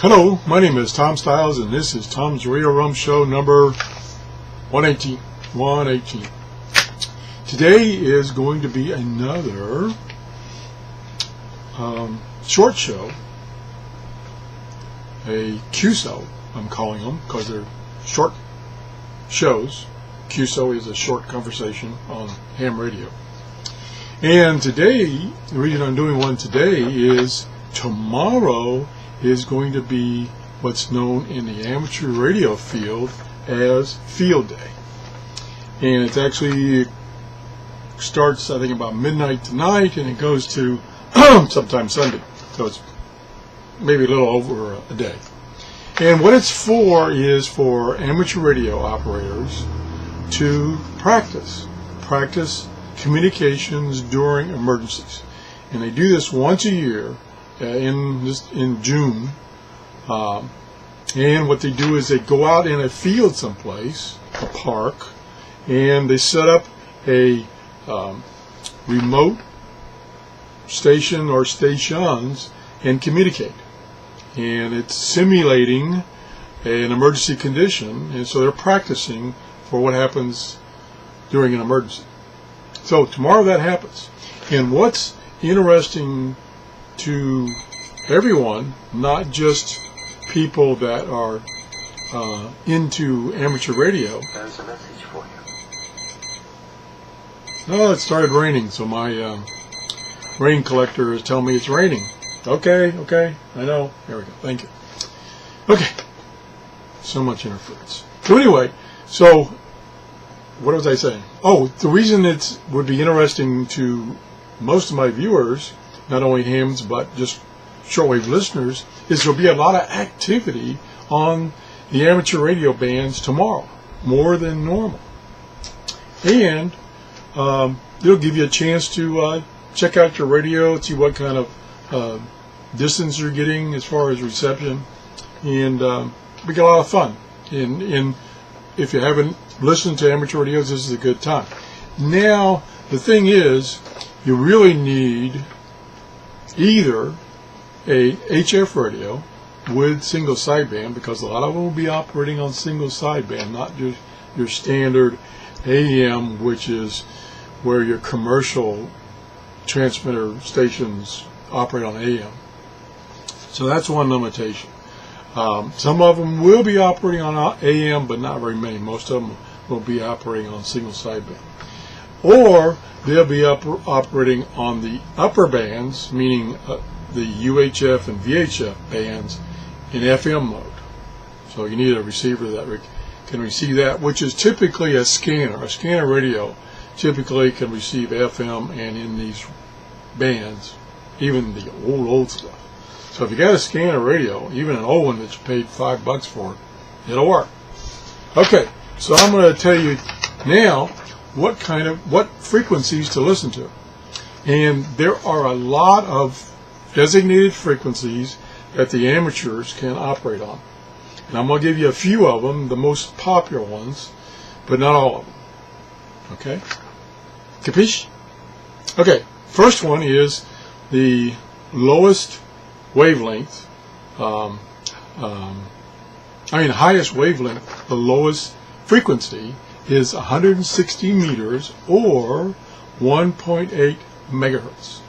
Hello, my name is Tom Stiles, and this is Tom's Radio Room Show number 118. Today is going to be another short show, a QSO, I'm calling them, because they're short shows. QSO is a short conversation on ham radio. And today, the reason I'm doing one today is tomorrow is going to be what's known in the amateur radio field as Field Day. And it actually starts, I think, about midnight tonight, and it goes to sometime Sunday. So it's maybe a little over a day. And what it's for is for amateur radio operators to practice communications during emergencies. And they do this once a year in June. And what they do is they go out in a field someplace, a park, and they set up a remote station or stations and communicate. And it's simulating an emergency condition, and so they're practicing for what happens during an emergency. So tomorrow that happens. And what's interesting to everyone, not just people that are into amateur radio. There's a message for you. Oh, it started raining, so my rain collector is telling me it's raining. Okay, I know. There we go. Thank you. Okay. So much interference. So anyway, so what was I saying? Oh, the reason it would be interesting to most of my viewers, not only hams but just shortwave listeners, is there'll be a lot of activity on the amateur radio bands tomorrow, more than normal. And it'll give you a chance to check out your radio, see what kind of distance you're getting as far as reception, and we get a lot of fun. And if you haven't listened to amateur radios, this is a good time. Now, the thing is, you really need either a HF radio with single sideband, because a lot of them will be operating on single sideband, not just your standard AM, which is where your commercial transmitter stations operate on AM. So that's one limitation. Some of them will be operating on AM, but not very many. Most of them will be operating on single sideband. Or they'll be operating on the upper bands, meaning the UHF and VHF bands in FM mode. So you need a receiver that can receive that, which is typically a scanner. A scanner radio typically can receive FM and in these bands, even the old stuff. So if you got a scanner radio, even an old one that you paid $5 for, it'll work. Okay, so I'm going to tell you now what frequencies to listen to. And there are a lot of designated frequencies that the amateurs can operate on. And I'm going to give you a few of them, the most popular ones, but not all of them. Okay? Capiche? Okay, first one is the lowest wavelength, highest wavelength, the lowest frequency is 160 meters or 1.8 megahertz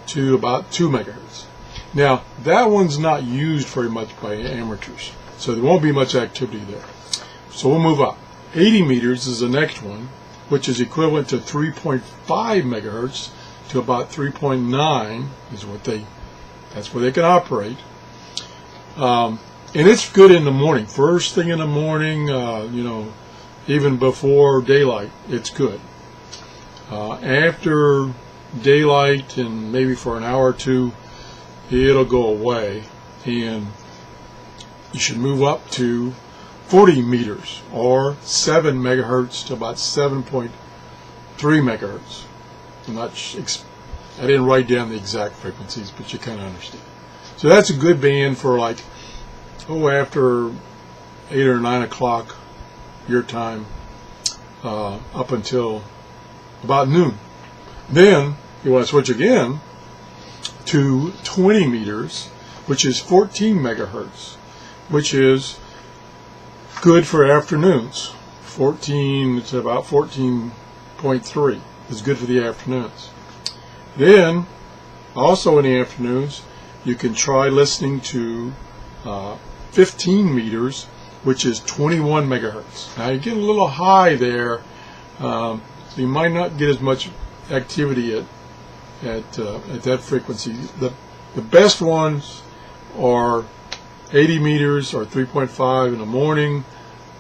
to about 2 megahertz. Now, that one's not used very much by amateurs, so there won't be much activity there. So we'll move up. 80 meters is the next one, which is equivalent to 3.5 megahertz to about 3.9 is that's where they can operate. And it's good in the morning. First thing in the morning, even before daylight, it's good. After daylight and maybe for an hour or two, it'll go away, and you should move up to 40 meters or 7 megahertz to about 7.3 megahertz. I didn't write down the exact frequencies, but you kind of understand. So that's a good band for after 8 or 9 o'clock your time up until about noon. Then you want to switch again to 20 meters, which is 14 megahertz, which is good for afternoons. 14, it's about 14.3 is good for the afternoons. Then, also in the afternoons, you can try listening to 15 meters, which is 21 megahertz. Now you get a little high there, so you might not get as much activity at that frequency. The best ones are 80 meters or 3.5 in the morning,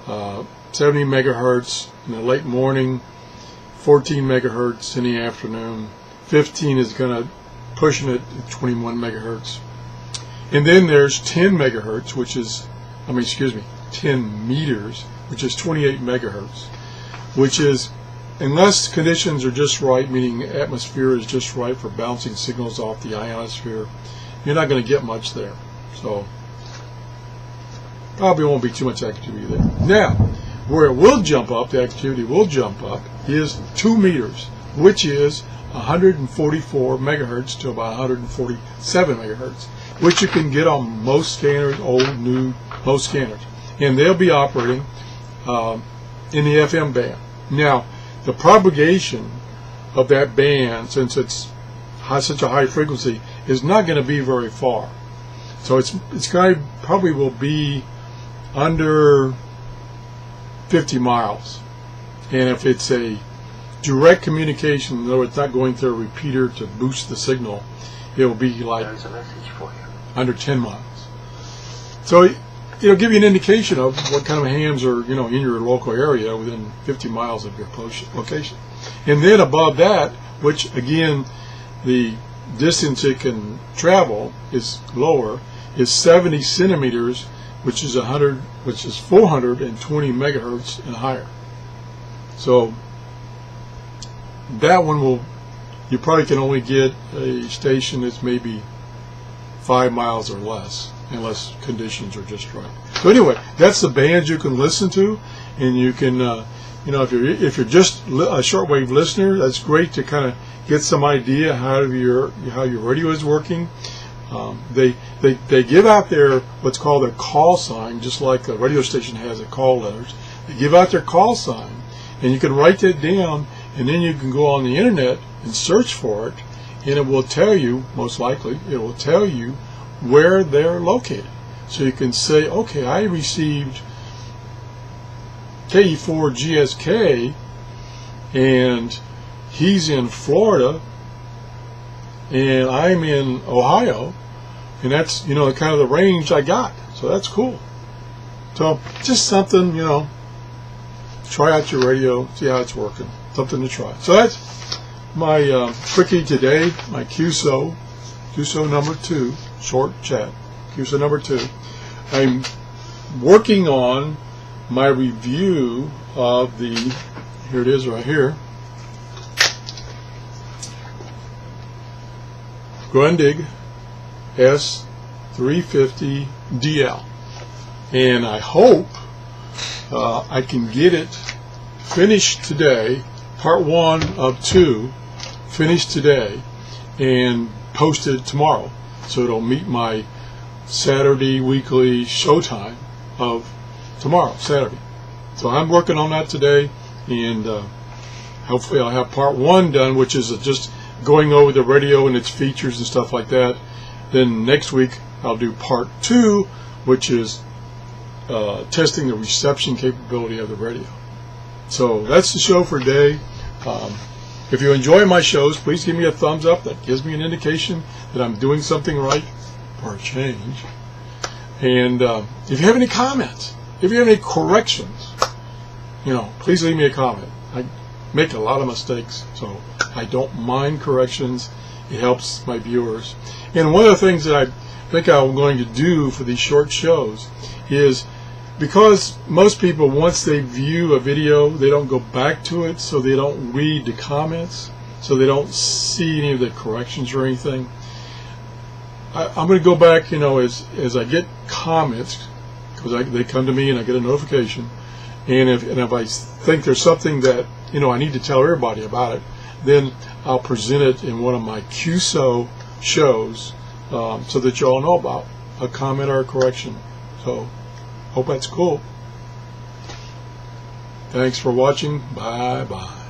70 megahertz in the late morning, 14 megahertz in the afternoon. 15 is going to pushing it at 21 megahertz. And then there's 10 megahertz, which is, 10 meters, which is 28 megahertz, which is, unless conditions are just right, meaning atmosphere is just right for bouncing signals off the ionosphere, you're not going to get much there. So probably won't be too much activity there. Now, where it will jump up, the activity will jump up, is 2 meters, which is 144 megahertz to about 147 megahertz, which you can get on most scanners, old, new, most scanners. And they'll be operating in the FM band. Now, the propagation of that band, since it's such a high frequency, is not going to be very far. So it's going to probably will be under 50 miles. And if it's a direct communication, though it's not going through a repeater to boost the signal, it will be like There's a message for you. under 10 miles. So it'll give you an indication of what kind of hams are, in your local area within 50 miles of your location. And then above that, which again, the distance it can travel is lower, is 70 centimeters, which is 420 megahertz and higher. So that one you probably can only get a station that's maybe 5 miles or less, unless conditions are just right. So anyway, that's the bands you can listen to, and you can, if you're just a shortwave listener, that's great to kind of get some idea how your radio is working. They give out their what's called their call sign, just like a radio station has a call letters. They give out their call sign, and you can write that down, and then you can go on the internet and search for it, and it will tell you, most likely, it will tell you where they're located. So you can say, okay, I received KE4GSK, and he's in Florida, and I'm in Ohio, and that's, kind of the range I got. So that's cool. So just something, try out your radio, see how it's working. Something to try. So that's my quickie today, my QSO number 2, short chat, QSO number 2. I'm working on my review of the, here it is right here, Grundig S350DL, and I hope I can get it finished today, part 1 of 2 finished today, and posted tomorrow, so it'll meet my Saturday weekly showtime of tomorrow, Saturday. So I'm working on that today, and hopefully I'll have part 1 done, which is just going over the radio and its features and stuff like that. Then next week I'll do part 2, which is testing the reception capability of the radio. So that's the show for today. If you enjoy my shows, please give me a thumbs up. That gives me an indication that I'm doing something right for a change. And if you have any comments, if you have any corrections, please leave me a comment. I make a lot of mistakes, so I don't mind corrections. It helps my viewers. And one of the things that I think I'm going to do for these short shows is, because most people, once they view a video, they don't go back to it, so they don't read the comments, so they don't see any of the corrections or anything. I'm going to go back, as I get comments, because they come to me and I get a notification, and if I think there's something that I need to tell everybody about it, then I'll present it in one of my QSO shows, so that you all know about. a comment or a correction. So, hope that's cool. Thanks for watching. Bye-bye.